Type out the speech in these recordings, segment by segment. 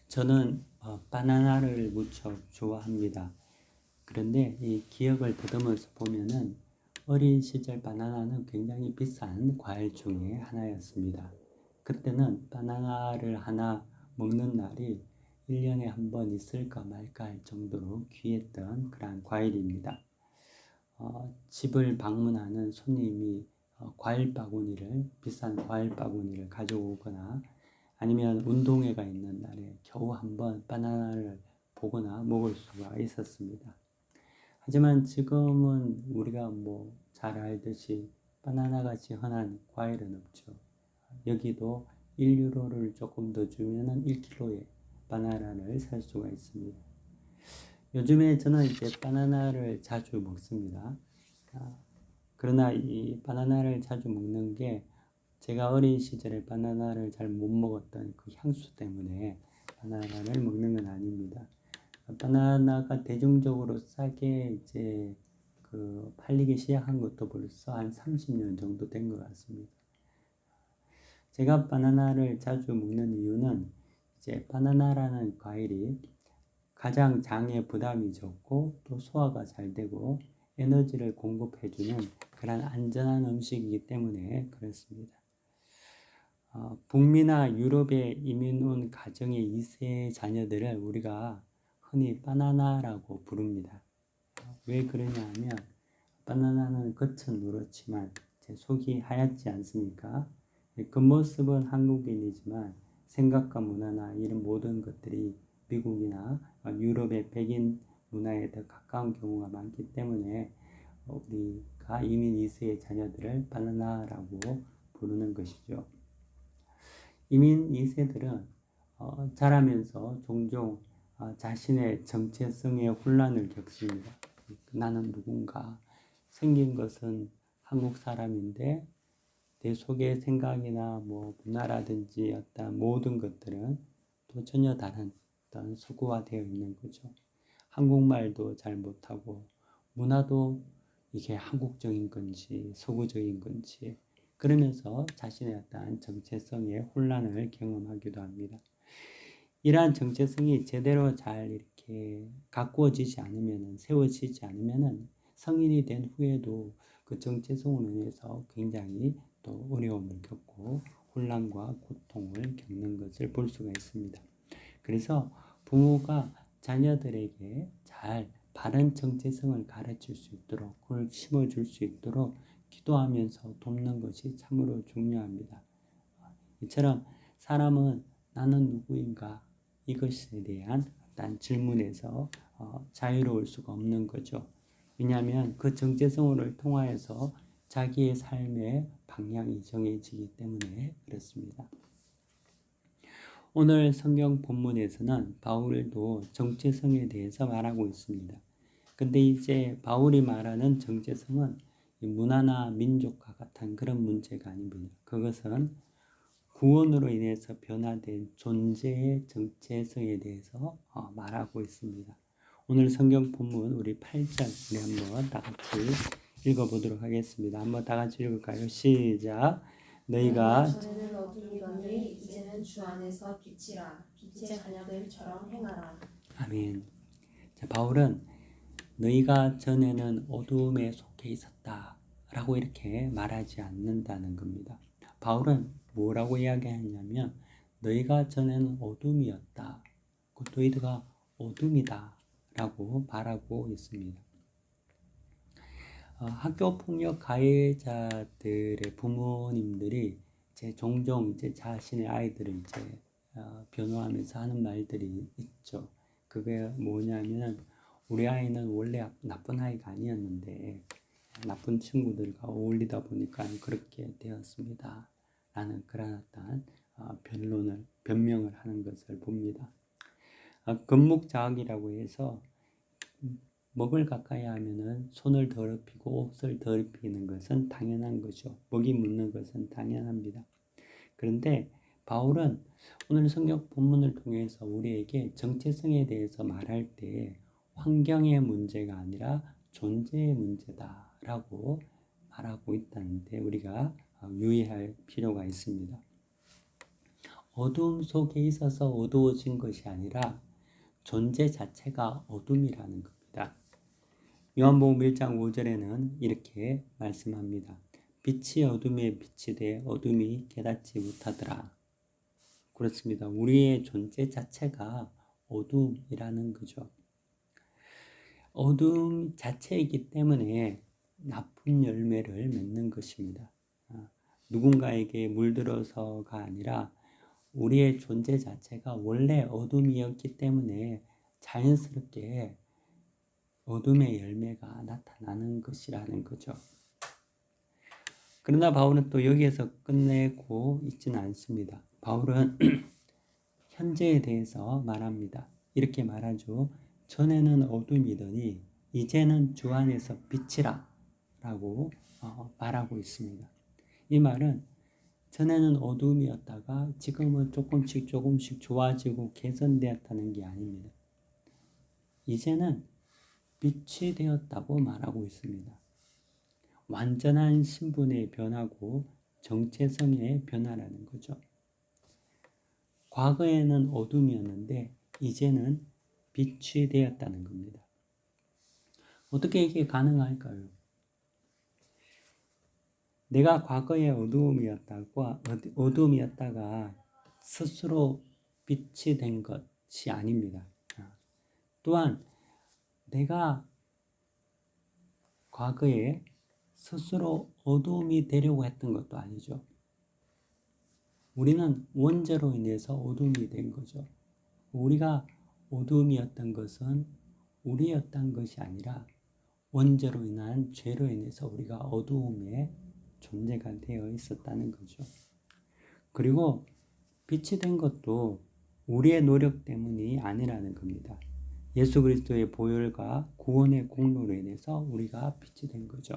저는 바나나를 무척 좋아합니다. 그런데 이 기억을 더듬어서 보면은 어린 시절 바나나는 굉장히 비싼 과일 중에 하나였습니다. 그때는 바나나를 하나 먹는 날이 1년에 한 번 있을까 말까 할 정도로 귀했던 그러한 과일입니다. 집을 방문하는 손님이 과일 바구니를, 비싼 과일 바구니를 가져오거나 아니면 운동회가 있는 날에 겨우 한 번 바나나를 보거나 먹을 수가 있었습니다. 하지만 지금은 우리가 잘 알듯이 바나나같이 흔한 과일은 없죠. 여기도 1유로를 조금 더 주면 1kg의 바나나를 살 수가 있습니다. 요즘에 저는 이제 바나나를 자주 먹습니다. 그러나 이 바나나를 자주 먹는 게 제가 어린 시절에 바나나를 잘 못 먹었던 그 향수 때문에 바나나를 먹는 건 아닙니다. 바나나가 대중적으로 싸게 이제 팔리기 시작한 것도 벌써 한 30년 정도 된 것 같습니다. 제가 바나나를 자주 먹는 이유는 이제 바나나라는 과일이 가장 장에 부담이 적고 또 소화가 잘 되고 에너지를 공급해주는 그런 안전한 음식이기 때문에 그렇습니다. 북미나 유럽에 이민 온 가정의 2세 자녀들을 우리가 흔히 바나나라고 부릅니다. 왜 그러냐 하면 바나나는 겉은 누렇지만 제 속이 하얗지 않습니까? 겉모습은 한국인이지만 생각과 문화나 이런 모든 것들이 미국이나 유럽의 백인 문화에 더 가까운 경우가 많기 때문에 우리가 이민 2세의 자녀들을 바나나라고 부르는 것이죠. 이민 2세들은 자라면서 종종 자신의 정체성의 혼란을 겪습니다. 나는 누군가, 생긴 것은 한국 사람인데 내 속의 생각이나 문화라든지 어떤 모든 것들은 또 전혀 다른 어떤 서구화되어 있는 거죠. 한국말도 잘 못하고 문화도 이게 한국적인 건지 서구적인 건지 그러면서 자신의 어떤 정체성의 혼란을 경험하기도 합니다. 이러한 정체성이 제대로 잘 이렇게 가꾸어지지 않으면, 세워지지 않으면 성인이 된 후에도 그 정체성으로 인해서 굉장히 또 어려움을 겪고 혼란과 고통을 겪는 것을 볼 수가 있습니다. 그래서 부모가 자녀들에게 잘 바른 정체성을 가르칠 수 있도록, 그걸 심어줄 수 있도록 기도하면서 돕는 것이 참으로 중요합니다. 이처럼 사람은 나는 누구인가 이것에 대한 어떤 질문에서 자유로울 수가 없는 거죠. 왜냐하면 그 정체성을 통하여서 자기의 삶의 방향이 정해지기 때문에 그렇습니다. 오늘 성경 본문에서는 바울도 정체성에 대해서 말하고 있습니다. 근데 이제 바울이 말하는 정체성은 문화나 민족과 같은 그런 문제가 아닙니다. 그것은 구원으로 인해서 변화된 존재의 정체성에 대해서 말하고 있습니다. 오늘 성경 본문 우리 8절 우리 한번 다 같이 읽어보도록 하겠습니다. 한번 다 같이 읽을까요? 시작. 너희가 전에는 어둠이더니 이제는 주 안에서 빛이라. 빛의 자녀들처럼 행하라. 아멘. 자, 바울은 너희가 전에는 어둠에 속해 있었다 라고 이렇게 말하지 않는다는 겁니다. 바울은 뭐라고 이야기하냐면 너희가 전에는 어둠이었다. 너희가 어둠이다 라고 말하고 있습니다. 학교폭력 가해자들의 부모님들이 종종 자신의 아이들을 변호하면서 하는 말들이 있죠. 그게 뭐냐면 우리 아이는 원래 나쁜 아이가 아니었는데 나쁜 친구들과 어울리다 보니까 그렇게 되었습니다. 라는 그런 어떤 변명을 하는 것을 봅니다. 금묵자학이라고 해서 먹을 가까이 하면은 손을 더럽히고 옷을 더럽히는 것은 당연한 거죠. 먹이 묻는 것은 당연합니다. 그런데 바울은 오늘 성경 본문을 통해서 우리에게 정체성에 대해서 말할 때 환경의 문제가 아니라 존재의 문제다라고 말하고 있다는데 우리가 유의할 필요가 있습니다. 어둠 속에 있어서 어두워진 것이 아니라 존재 자체가 어둠이라는 겁니다. 요한복음 1장 5절에는 이렇게 말씀합니다. 빛이 어둠에 비치되 어둠이 깨닫지 못하더라. 그렇습니다. 우리의 존재 자체가 어둠이라는 거죠. 어둠 자체이기 때문에 나쁜 열매를 맺는 것입니다. 누군가에게 물들어서가 아니라 우리의 존재 자체가 원래 어둠이었기 때문에 자연스럽게 어둠의 열매가 나타나는 것이라는 거죠. 그러나 바울은 또 여기에서 끝내고 있지는 않습니다. 바울은 현재에 대해서 말합니다. 이렇게 말하죠. 전에는 어둠이더니 이제는 주 안에서 빛이라 라고 말하고 있습니다. 이 말은 전에는 어둠이었다가 지금은 조금씩 좋아지고 개선되었다는 게 아닙니다. 이제는 빛이 되었다고 말하고 있습니다. 완전한 신분의 변화고 정체성의 변화라는 거죠. 과거에는 어둠이었는데 이제는 빛이 되었다는 겁니다. 어떻게 이게 가능할까요? 내가 과거에 어둠이었다가 스스로 빛이 된 것이 아닙니다. 또한 내가 과거에 스스로 어둠이 되려고 했던 것도 아니죠. 우리는 원죄로 인해서 어둠이 된 거죠. 우리가 어둠이었던 것은 우리였던 것이 아니라 원죄로 인한 죄로 인해서 우리가 어두움에 존재가 되어 있었다는 거죠. 그리고 빛이 된 것도 우리의 노력 때문이 아니라는 겁니다. 예수 그리스도의 보혈과 구원의 공로로 인해서 우리가 빛이 된 거죠.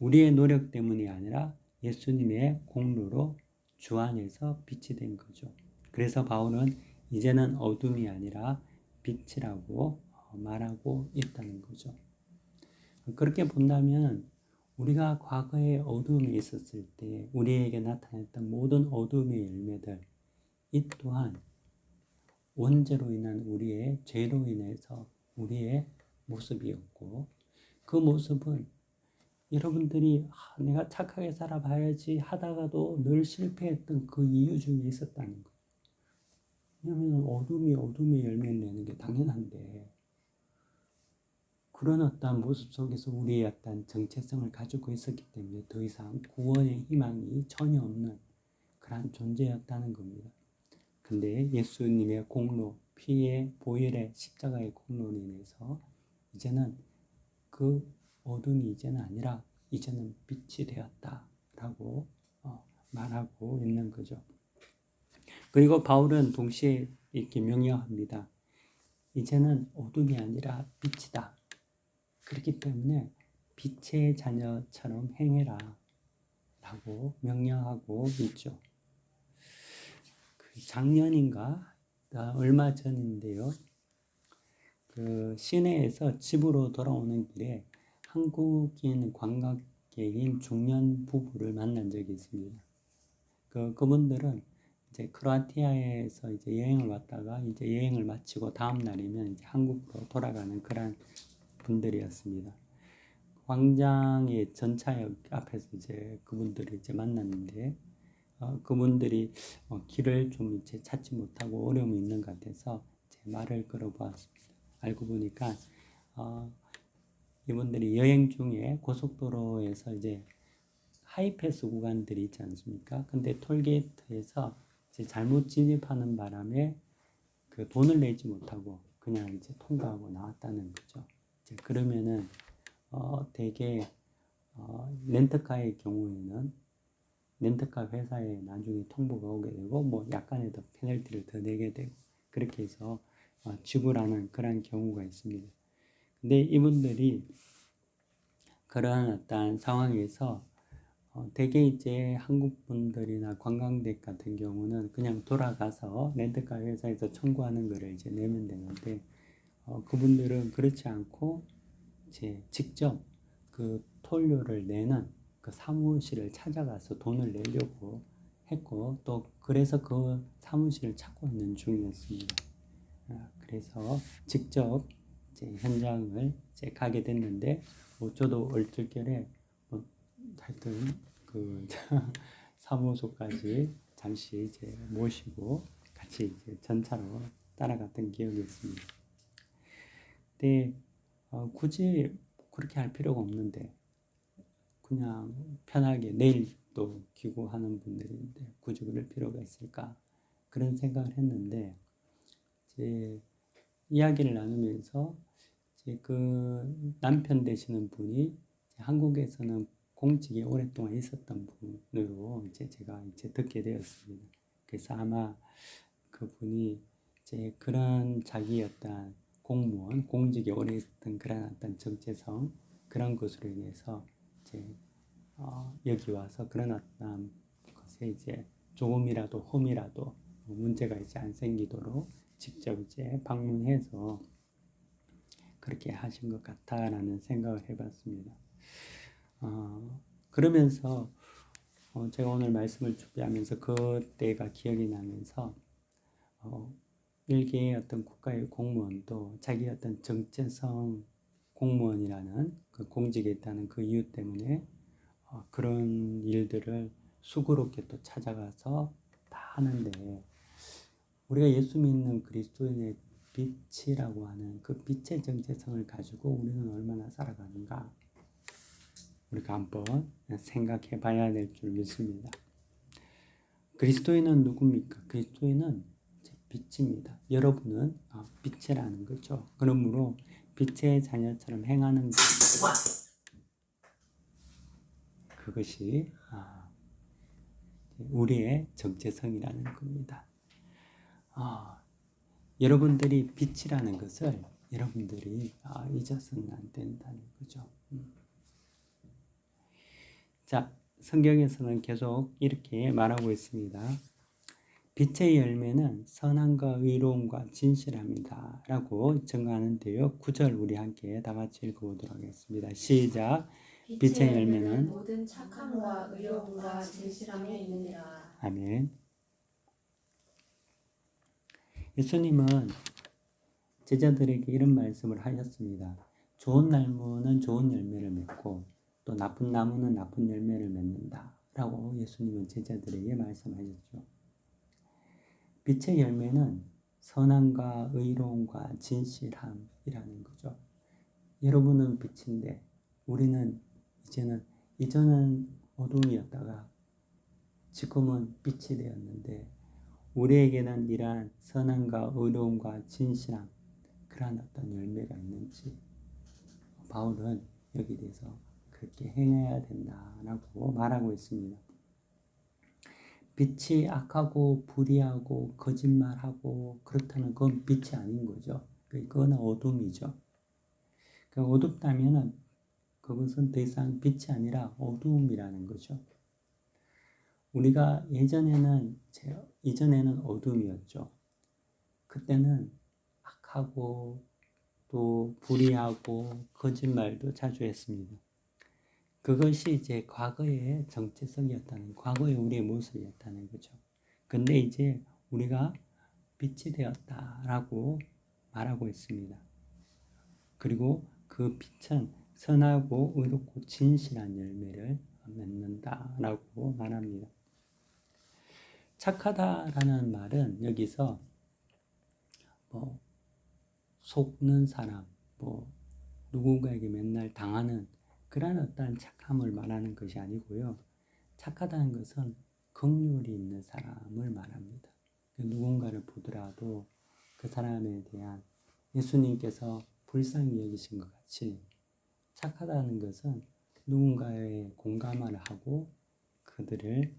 우리의 노력 때문이 아니라 예수님의 공로로 주 안에서 빛이 된 거죠. 그래서 바울은 이제는 어둠이 아니라 빛이라고 말하고 있다는 거죠. 그렇게 본다면 우리가 과거에 어둠에 있었을 때 우리에게 나타났던 모든 어둠의 열매들, 이 또한 원죄로 인한 우리의 죄로 인해서 우리의 모습이었고, 그 모습은 여러분들이 내가 착하게 살아봐야지 하다가도 늘 실패했던 그 이유 중에 있었다는 거예요. 왜냐하면 어둠의 열매를 내는 게 당연한데, 그런 어떤 모습 속에서 우리의 어떤 정체성을 가지고 있었기 때문에 더 이상 구원의 희망이 전혀 없는 그런 존재였다는 겁니다. 근데 예수님의 공로, 피의 보혈의 십자가의 공로로 인해서 이제는 그 어둠이 이제는 아니라 이제는 빛이 되었다라고 말하고 있는 거죠. 그리고 바울은 동시에 이렇게 명령합니다. 이제는 어둠이 아니라 빛이다. 그렇기 때문에 빛의 자녀처럼 행해라 라고 명령하고 있죠. 작년인가 얼마 전인데요. 그 시내에서 집으로 돌아오는 길에 한국인 관광객인 중년 부부를 만난 적이 있습니다. 그분들은 이제 크로아티아에서 이제 여행을 왔다가 이제 여행을 마치고 다음 날이면 이제 한국으로 돌아가는 그런 분들이었습니다. 광장의 전차역 앞에서 이제 그분들이 이제 만났는데 그분들이 길을 좀 이제 찾지 못하고 어려움이 있는 것 같아서 제 말을 걸어보았습니다. 알고 보니까 이분들이 여행 중에 고속도로에서 이제 하이패스 구간들이 있지 않습니까? 근데 톨게이트에서 이제 잘못 진입하는 바람에 그 돈을 내지 못하고 그냥 이제 통과하고 나왔다는 거죠. 이제 그러면은 대개 렌트카의 경우에는 렌트카 회사에 나중에 통보가 오게 되고 뭐 약간의 더 페널티를 더 내게 되고 그렇게 해서 지불하는 그런 경우가 있습니다. 근데 이분들이 그러한 어떤 상황에서 대개 이제 한국 분들이나 관광객 같은 경우는 그냥 돌아가서 렌트카 회사에서 청구하는 거를 이제 내면 되는데 그분들은 그렇지 않고 이제 직접 그 톨료를 내는 그 사무실을 찾아가서 돈을 내려고 했고 또 그래서 그 사무실을 찾고 있는 중이었습니다. 그래서 직접 이제 현장을 이제 가게 됐는데 저도 얼떨결에 하여튼 그 사무소까지 잠시 이제 모시고 같이 이제 전차로 따라갔던 기억이 있습니다. 근데 굳이 그렇게 할 필요가 없는데 그냥 편하게 내일 또 귀국하는 분들인데 굳이 그럴 필요가 있을까 그런 생각을 했는데 이제 이야기를 나누면서 이제 그 남편 되시는 분이 한국에서는 공직에 오랫동안 있었던 분으로 이제 제가 이제 듣게 되었습니다. 그래서 아마 그분이 이제 그런 자기 어떤 공무원, 공직에 오래 있었던 그런 어떤 정체성 그런 것으로 인해서 이제 여기 와서 그런 어떤 것에 이제 조금이라도 흠이라도 문제가 이제 안 생기도록 직접 이제 방문해서 그렇게 하신 것 같다라는 생각을 해봤습니다. 그러면서 제가 오늘 말씀을 준비하면서 그때가 기억이 나면서 일개의 어떤 국가의 공무원도 자기 어떤 정체성 공무원이라는 그 공직에 있다는 그 이유 때문에 그런 일들을 수고롭게 또 찾아가서 다 하는데 우리가 예수 믿는 그리스도인의 빛이라고 하는 그 빛의 정체성을 가지고 우리는 얼마나 살아가는가 우리가 한번 생각해 봐야 될 줄 믿습니다. 그리스도인은 누굽니까? 그리스도인은 빛입니다. 여러분은 빛이라는 거죠. 그러므로 빛의 자녀처럼 행하는 그것이 우리의 정체성이라는 겁니다. 여러분들이 빛이라는 것을 여러분들이 잊어서는 안 된다는 거죠. 자, 성경에서는 계속 이렇게 말하고 있습니다. 빛의 열매는 선함과 의로움과 진실함이다 라고 증거하는데요. 9절 우리 함께 다 같이 읽어보도록 하겠습니다. 시작. 빛의 열매는 모든 착함과 의로움과 진실함에 있느니라. 아멘. 예수님은 제자들에게 이런 말씀을 하셨습니다. 좋은 나무는 좋은 열매를 맺고 또 나쁜 나무는 나쁜 열매를 맺는다 라고 예수님은 제자들에게 말씀하셨죠. 빛의 열매는 선함과 의로움과 진실함이라는 거죠. 여러분은 빛인데 우리는 이전은 어둠이었다가 지금은 빛이 되었는데 우리에게는 이러한 선함과 의로움과 진실함 그러한 어떤 열매가 있는지 바울은 여기에 대해서 그렇게 행해야 된다라고 말하고 있습니다. 빛이 악하고 불의하고 거짓말하고 그렇다면 그건 빛이 아닌 거죠. 그건 어둠이죠. 어둡다면 그것은 더 이상 빛이 아니라 어두움이라는 거죠. 우리가 이전에는 어둠이었죠. 그때는 악하고 또 불의하고 거짓말도 자주 했습니다. 그것이 이제 과거의 정체성이었다는, 과거의 우리의 모습이었다는 거죠. 근데 이제 우리가 빛이 되었다라고 말하고 있습니다. 그리고 그 빛은 선하고 의롭고 진실한 열매를 맺는다라고 말합니다. 착하다라는 말은 여기서 속는 사람, 누군가에게 맨날 당하는 그런 어떤 착함을 말하는 것이 아니고요. 착하다는 것은 긍휼이 있는 사람을 말합니다. 누군가를 보더라도 그 사람에 대한 예수님께서 불쌍히 여기신 것 같이 착하다는 것은 누군가의 공감을 하고 그들을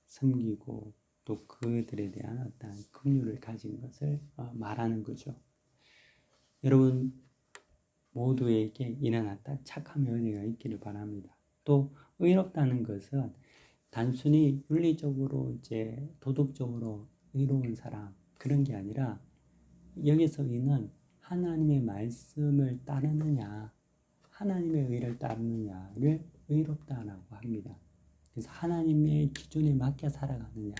섬기고 또 그들에 대한 어떤 긍휼을 가진 것을 말하는 거죠. 여러분 모두에게 일어났다 착함의 은혜가 있기를 바랍니다. 또 의롭다는 것은 단순히 윤리적으로 도덕적으로 의로운 사람 그런 게 아니라 여기서 이는 하나님의 말씀을 따르느냐 하나님의 의를 따르느냐를 의롭다라고 합니다. 그래서 하나님의 기준에 맞게 살아가느냐.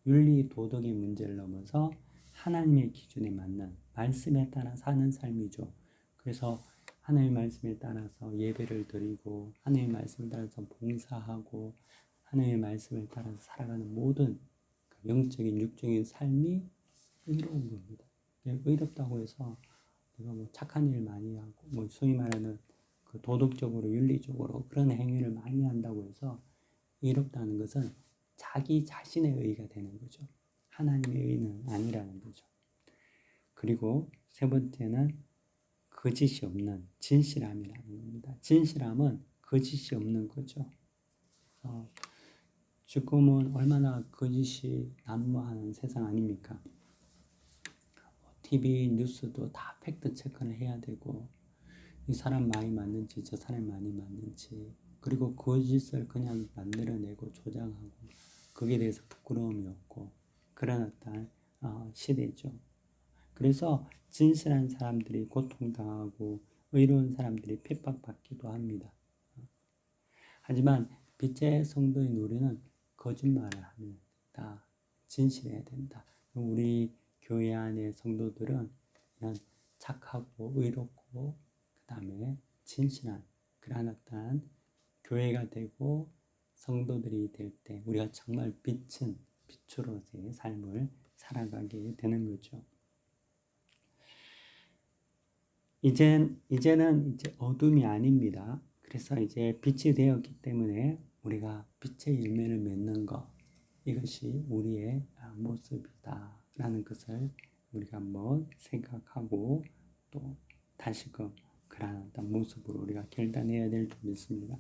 윤리 도덕의 문제를 넘어서 하나님의 기준에 맞는 말씀에 따라 사는 삶이죠. 그래서 하나님의 말씀에 따라서 예배를 드리고 하나님의 말씀에 따라서 봉사하고 하나님의 말씀에 따라서 살아가는 모든 영적인 육적인 삶이 의로운 겁니다. 의롭다고 해서 내가 뭐 착한 일 많이 하고 뭐 소위 말하는 그 도덕적으로 윤리적으로 그런 행위를 많이 한다고 해서 의롭다는 것은 자기 자신의 의가 되는 거죠. 하나님의 의는 아니라는 거죠. 그리고 세 번째는 거짓이 없는 진실함이라는 겁니다. 진실함은 거짓이 없는 거죠. 지금은 얼마나 거짓이 난무하는 세상 아닙니까? TV 뉴스도 다 팩트 체크를 해야 되고 이 사람 말이 맞는지 저 사람 말이 맞는지 그리고 거짓을 그냥 만들어내고 조장하고 거기에 대해서 부끄러움이 없고 그런 어떤 시대죠. 그래서 진실한 사람들이 고통당하고 의로운 사람들이 핍박받기도 합니다. 하지만 빛의 성도인 우리는 거짓말을 하면 다 진실해야 된다. 우리 교회 안의 성도들은 그냥 착하고 의롭고 그 다음에 진실한 그러한 어떤 교회가 되고 성도들이 될 때 우리가 정말 빛으로서의 삶을 살아가게 되는 거죠. 이제는 이제 어둠이 아닙니다. 그래서 이제 빛이 되었기 때문에 우리가 빛의 열매를 맺는 것 이것이 우리의 모습이다라는 것을 우리가 한번 생각하고 또 다시금 그러한 어떤 모습으로 우리가 결단해야 될 줄 믿습니다.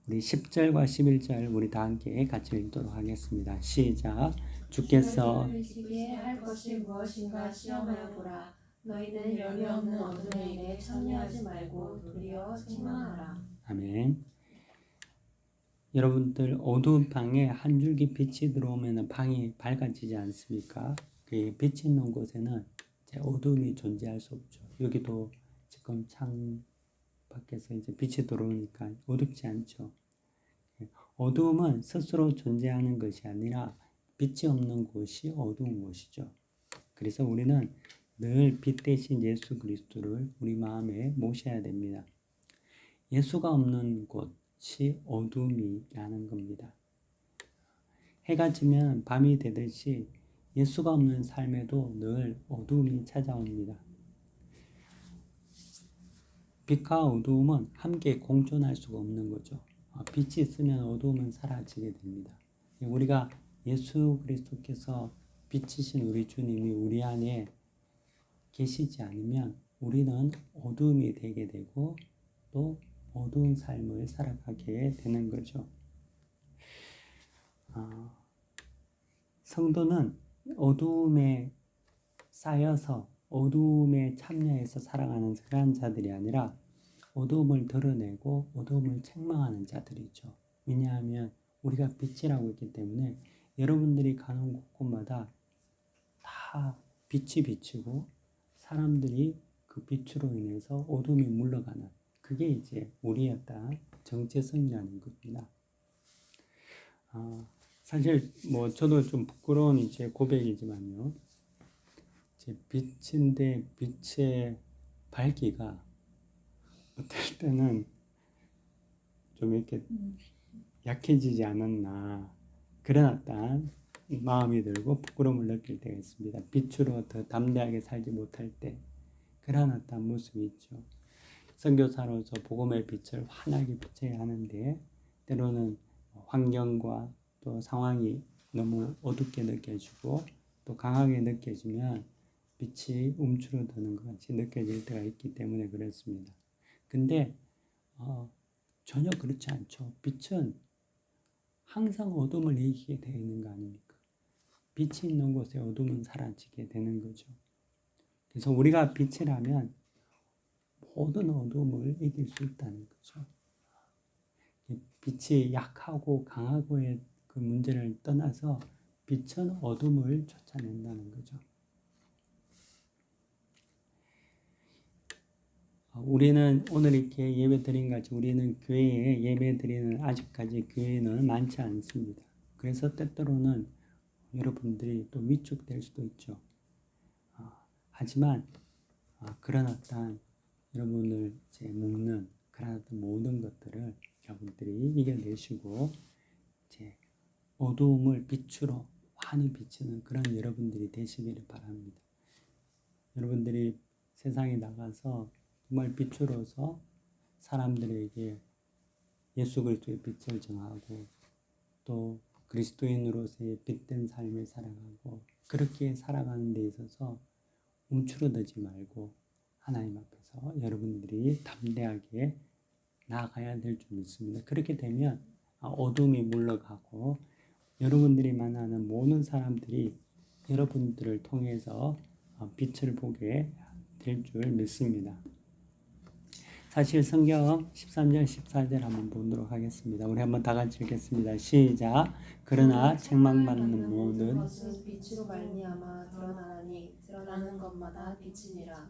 우리 10절과 11절 우리 다 함께 같이 읽도록 하겠습니다. 시작. 주께서 지게 할 것이 무엇인가 시험하여 보라. 너희는 열매 없는 어둠의 일에 참여하지 말고 도리어 책망하라. 아멘. 여러분들 어두운 방에 한 줄기 빛이 들어오면 방이 밝아지지 않습니까? 그 빛이 있는 곳에는 이제 어둠이 존재할 수 없죠. 여기도 지금 창 밖에서 이제 빛이 들어오니까 어둡지 않죠. 어두움은 스스로 존재하는 것이 아니라 빛이 없는 곳이 어두운 곳이죠. 그래서 우리는 늘 빛 대신 예수 그리스도를 우리 마음에 모셔야 됩니다. 예수가 없는 곳이 어둠이라는 겁니다. 해가 지면 밤이 되듯이 예수가 없는 삶에도 늘 어둠이 찾아옵니다. 빛과 어두움은 함께 공존할 수가 없는 거죠. 빛이 있으면 어두움은 사라지게 됩니다. 우리가 예수 그리스도께서 빛이신 우리 주님이 우리 안에 계시지 않으면 우리는 어두움이 되게 되고 또 어두운 삶을 살아가게 되는 거죠. 성도는 어두움에 쌓여서 어두움에 참여해서 살아가는 그런 자들이 아니라 어두움을 드러내고 어두움을 책망하는 자들이죠. 왜냐하면 우리가 빛이라고 있기 때문에 여러분들이 가는 곳곳마다 다 빛이 비치고 사람들이 그 빛으로 인해서 어둠이 물러가는 그게 이제 우리의 어떤 정체성이라는 겁니다. 사실 뭐 저도 좀 부끄러운 이제 고백이지만요. 제 빛인데 빛의 밝기가 어떨 때는 좀 이렇게 약해지지 않았나 그런 어떤 마음이 들고 부끄러움을 느낄 때가 있습니다. 빛으로 더 담대하게 살지 못할 때 그런 어떤 모습이 있죠. 선교사로서 복음의 빛을 환하게 비춰야 하는데 때로는 환경과 또 상황이 너무 어둡게 느껴지고 또 강하게 느껴지면 빛이 움츠러드는 것 같이 느껴질 때가 있기 때문에 그렇습니다. 근데 전혀 그렇지 않죠. 빛은 항상 어둠을 이기게 되어 있는 거 아닙니까? 빛이 있는 곳에 어둠은 사라지게 되는 거죠. 그래서 우리가 빛이라면 모든 어둠을 이길 수 있다는 거죠. 빛이 약하고 강하고의 그 문제를 떠나서 빛은 어둠을 쫓아낸다는 거죠. 우리는 오늘 이렇게 예배 드린 같이 우리는 교회에 예배 드리는 아직까지 교회는 많지 않습니다. 그래서 때때로는 여러분들이 또 위축될 수도 있죠. 하지만 그런 어떤 여러분을 묶는 그런 어떤 모든 것들을 여러분들이 이겨내시고 이제 어두움을 빛으로 환히 비치는 그런 여러분들이 되시기를 바랍니다. 여러분들이 세상에 나가서 정말 빛으로서 사람들에게 예수 그리스도의 빛을 전하고 또 그리스도인으로서의 빛된 삶을 살아가고 그렇게 살아가는 데 있어서 움츠러들지 말고 하나님 앞에서 여러분들이 담대하게 나아가야 될 줄 믿습니다. 그렇게 되면 어둠이 물러가고 여러분들이 만나는 모든 사람들이 여러분들을 통해서 빛을 보게 될 줄 믿습니다. 사실 성경 13절 14절 한번 보도록 하겠습니다. 우리 한번 다 같이 읽겠습니다. 시작. 그러나 책망받는 모든 것은 빛으로 말미암아 드러나니 드러나는 것마다 빛이니라.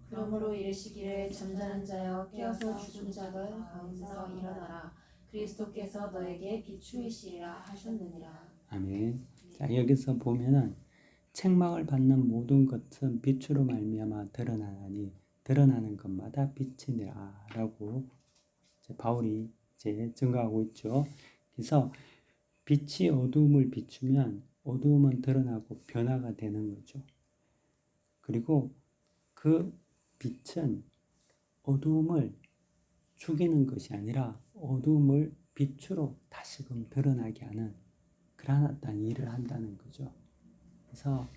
그러므로 이르시기를 잠자는 자여 깨어서 죽은 자들 가운데서 일어나라. 그리스도께서 너에게 비추이시리라 하셨느니라. 아멘. 자, 여기서 보면은 책망을 받는 모든 것은 빛으로 말미암아 드러나니 드러나는 것마다 빛이니라라고 바울이 증거하고 있죠. 그래서 빛이 어두움을 비추면 어두움은 드러나고 변화가 되는 거죠. 그리고 그 빛은 어두움을 죽이는 것이 아니라 어두움을 빛으로 다시금 드러나게 하는 그러한 어떤 일을 한다는 거죠. 그래서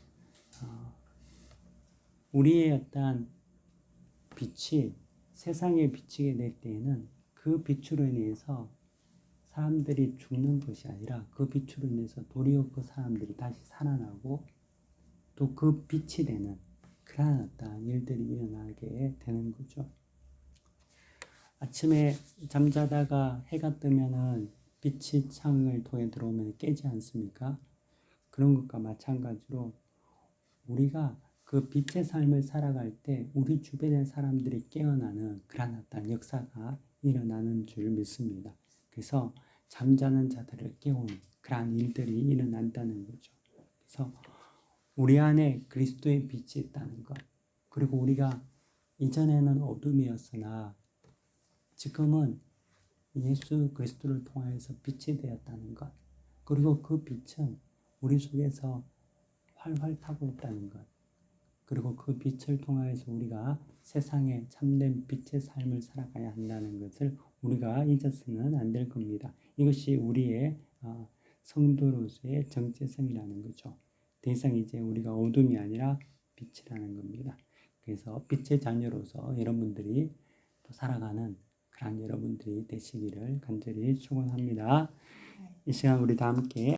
우리의 어떤 빛이 세상에 비치게 될 때에는 그 빛으로 인해서 사람들이 죽는 것이 아니라 그 빛으로 인해서 도리어 그 사람들이 다시 살아나고 또 그 빛이 되는 그러한 어떤 일들이 일어나게 되는 거죠. 아침에 잠자다가 해가 뜨면은 빛이 창을 통해 들어오면 깨지 않습니까? 그런 것과 마찬가지로 우리가 그 빛의 삶을 살아갈 때 우리 주변의 사람들이 깨어나는 그런 어떤 역사가 일어나는 줄 믿습니다. 그래서 잠자는 자들을 깨우는 그러한 일들이 일어난다는 거죠. 그래서 우리 안에 그리스도의 빛이 있다는 것, 그리고 우리가 이전에는 어둠이었으나 지금은 예수 그리스도를 통하여서 빛이 되었다는 것, 그리고 그 빛은 우리 속에서 활활 타고 있다는 것, 그리고 그 빛을 통하여서 우리가 세상에 참된 빛의 삶을 살아가야 한다는 것을 우리가 잊어서는 안 될 겁니다. 이것이 우리의 성도로서의 정체성이라는 거죠. 더 이상 이제 우리가 어둠이 아니라 빛이라는 겁니다. 그래서 빛의 자녀로서 여러분들이 또 살아가는 그런 여러분들이 되시기를 간절히 축원합니다. 이 시간 우리 다 함께